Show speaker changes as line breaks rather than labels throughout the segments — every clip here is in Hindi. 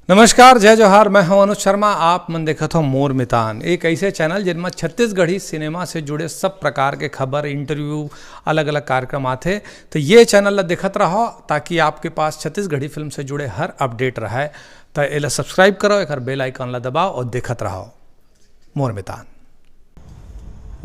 नमस्कार, जय जोहार। मैं हूं अनुज शर्मा। आप मन देखत हो मोर मितान, एक ऐसे चैनल जिनमें छत्तीसगढ़ी सिनेमा से जुड़े सब प्रकार के खबर, इंटरव्यू, अलग अलग कार्यक्रम आते। तो ये चैनल ला देखत रहो ताकि आपके पास छत्तीसगढ़ी फिल्म से जुड़े हर अपडेट रहे। तो इला सब्सक्राइब करो, एक बेल आइकन ला दबाओ और देखत रहो मोर मितान।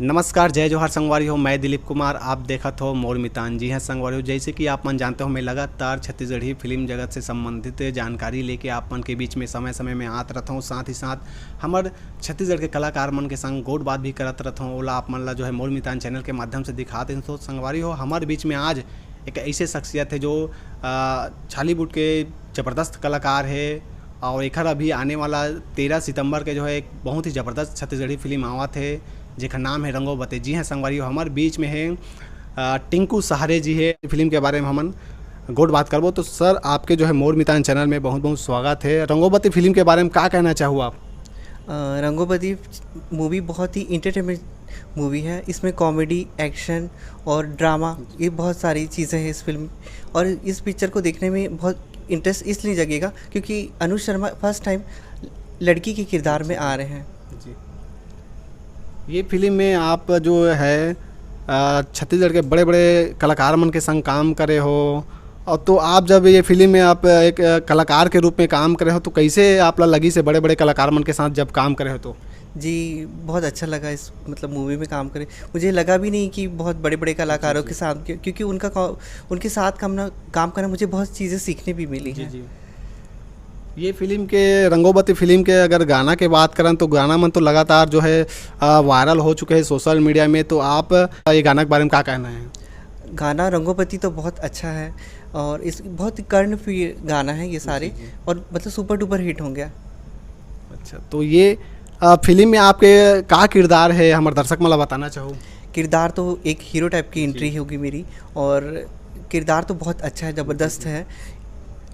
नमस्कार, जय जोहार संगवारी हो। मैं दिलीप कुमार, आप देखत हो मोर मितान। जी हाँ संगवारी हो, जैसे कि आप मन जानते हो मैं लगातार छत्तीसगढ़ी फिल्म जगत से संबंधित जानकारी लेके आप मन के बीच में समय समय में आत रहता हूँ। साथ ही साथ हमारे छत्तीसगढ़ के कलाकार मन के संग गोट बात भी करत रहता हूँ। ओला आप मन ला जो है मोर मितान चैनल के माध्यम से दिखाते हैं। तो संगवारी हो, हमारे बीच में आज एक ऐसे शख्सियत है जो छालीवुड के ज़बरदस्त कलाकार है और एक अभी आने वाला 13 सितंबर के जो है एक बहुत ही ज़बरदस्त छत्तीसगढ़ी फिल्म आवत है जिसका नाम है रंगोबती। जी हाँ संगवारी हो, हमारे बीच में है टिंकू सहारे जी है। फिल्म के बारे में हमन गोट बात करबो। तो सर, आपके जो है मोर मितान चैनल में बहुत बहुत स्वागत है। रंगोबती फिल्म के बारे में क्या कहना चाहो आप?
रंगोबती मूवी बहुत ही इंटरटेनमेंट मूवी है। इसमें कॉमेडी, एक्शन और ड्रामा, ये बहुत सारी चीज़ें हैं इस फिल्म। और इस पिक्चर को देखने में बहुत इंटरेस्ट इसलिए जगेगा क्योंकि अनुज शर्मा फर्स्ट टाइम लड़की के किरदार में आ रहे हैं।
जी, ये फिल्म में आप जो है छत्तीसगढ़ के बड़े बड़े कलाकार मन के संग काम करे हो। और तो आप जब ये फिल्म में आप एक कलाकार के रूप में काम करे हो तो कैसे आप लगी से बड़े बड़े कलाकार मन के साथ जब काम करे हो? तो
जी, बहुत अच्छा लगा इस मूवी में काम करे। मुझे लगा भी नहीं कि बहुत बड़े बड़े कलाकारों के साथ, क्योंकि उनके साथ काम करना मुझे बहुत चीज़ें सीखने भी मिली हैं।
जी। ये फिल्म के रंगोबती फिल्म के अगर गाना के बात करें तो गाना मन तो लगातार जो है वायरल हो चुके हैं सोशल मीडिया में। तो आप ये गाना के बारे में क्या कहना है?
गाना रंगोपति तो बहुत अच्छा है और इस बहुत कर्णप्रिय गाना है ये सारे।
जी।
और मतलब सुपर डुपर हिट हो गया।
अच्छा, तो ये फिल्म में आपके क्या किरदार है हमारे दर्शक मला बताना चाहो?
किरदार तो एक हीरो टाइप की एंट्री होगी मेरी, और किरदार तो बहुत अच्छा है, ज़बरदस्त है।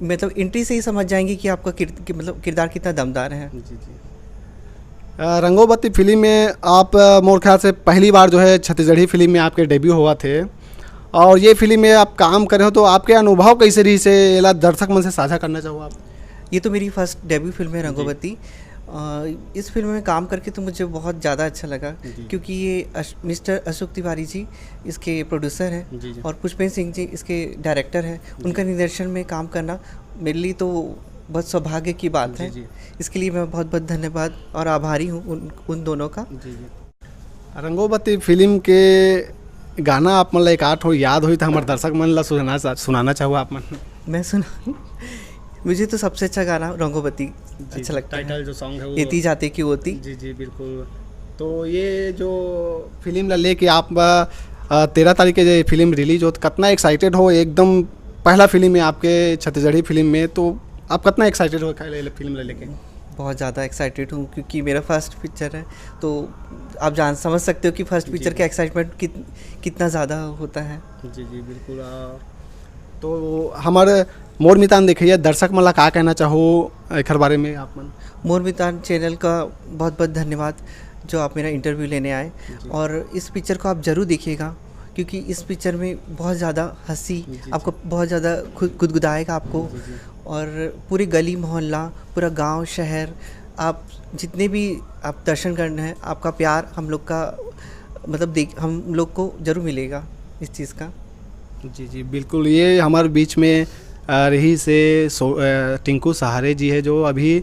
मतलब एंट्री से ही समझ जाएंगे कि आपका किरदार कितना दमदार है।
जी। रंगोबती फिल्म में आप मोर ख्याल से पहली बार जो है छत्तीसगढ़ी फिल्म में आपके डेब्यू हुआ थे और ये फिल्म में आप काम करे हो, तो आपके अनुभव कैसे रही से एला दर्शक मन से साझा करना चाहो आप?
ये तो मेरी फर्स्ट डेब्यू फिल्म है रंगोबती। इस फिल्म में काम करके तो मुझे बहुत ज़्यादा अच्छा लगा क्योंकि ये मिस्टर अशोक तिवारी जी इसके प्रोड्यूसर हैं और पुष्पेंद्र सिंह जी इसके डायरेक्टर हैं। उनका निर्देशन में काम करना मेरे लिए तो बहुत सौभाग्य की बात है। इसके लिए मैं बहुत बहुत धन्यवाद और आभारी हूँ उन दोनों का।
रंगोबती फिल्म के गाना आप मन ला एक आठ हो याद हुई तो हमारे दर्शक मन ला सुनाना चाहो आप मन?
मैं सुना मुझे तो सबसे अच्छा गाना रंगोबती अच्छा लगता है।
टाइटल जो सॉन्ग है वो
एती जाते की होती।
जी बिल्कुल। तो ये जो फिल्म ला लेके आप 13 तारीख के जो फिल्म रिलीज हो, कितना एक्साइटेड हो? एकदम पहला फिल्म है आपके छत्तीसगढ़ी फिल्म में, तो आप कितना एक्साइटेड हो फिल्म ला लेके?
बहुत ज़्यादा एक्साइटेड हूँ क्योंकि मेरा फर्स्ट पिक्चर है। तो आप समझ सकते हो कि फर्स्ट पिक्चर का एक्साइटमेंट कितना ज़्यादा होता है।
जी बिल्कुल। तो हमारे मोर मितान देखिए दर्शक मला का कहना चाहो एक बारे में आप मन?
मोर मितान चैनल का बहुत बहुत धन्यवाद जो आप मेरा इंटरव्यू लेने आए। और इस पिक्चर को आप ज़रूर देखिएगा क्योंकि इस पिक्चर में बहुत ज़्यादा हंसी आपको बहुत ज़्यादा गुदगुदाएगा आपको। और पूरी गली मोहल्ला, पूरा गांव शहर, आप जितने भी आप दर्शन करना है, आपका प्यार हम लोग का हम लोग को ज़रूर मिलेगा इस चीज़ का।
जी बिल्कुल। ये हमारे बीच में रही से टिंकू सहारे जी है जो अभी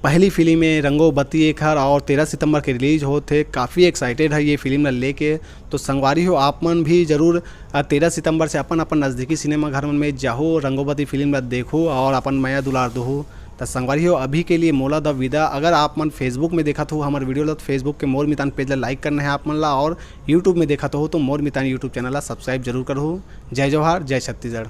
पहली फिल्म में रंगोबती एक हर और 13 सितंबर के रिलीज हो थे। काफ़ी एक्साइटेड है ये फिल्म लेके। तो संगवारी हो, आप मन भी जरूर 13 सितंबर से अपन नज़दीकी सिनेमा घर में जाहो, रंगोबती फिल्म देखो और अपन माया दुलार दो। तो संगवारी हो, अभी के लिए मोला द विदा। अगर आप मन फेसबुक में देखा तो हमारे वीडियो ला तो फेसबुक के मोर मितान पेज ला लाइक करना है आप मन ला, और यूट्यूब में देखा तो मोर मितान यूट्यूब चैनल ला सब्सक्राइब जरूर करो। जय जोहार, जय छत्तीसगढ़।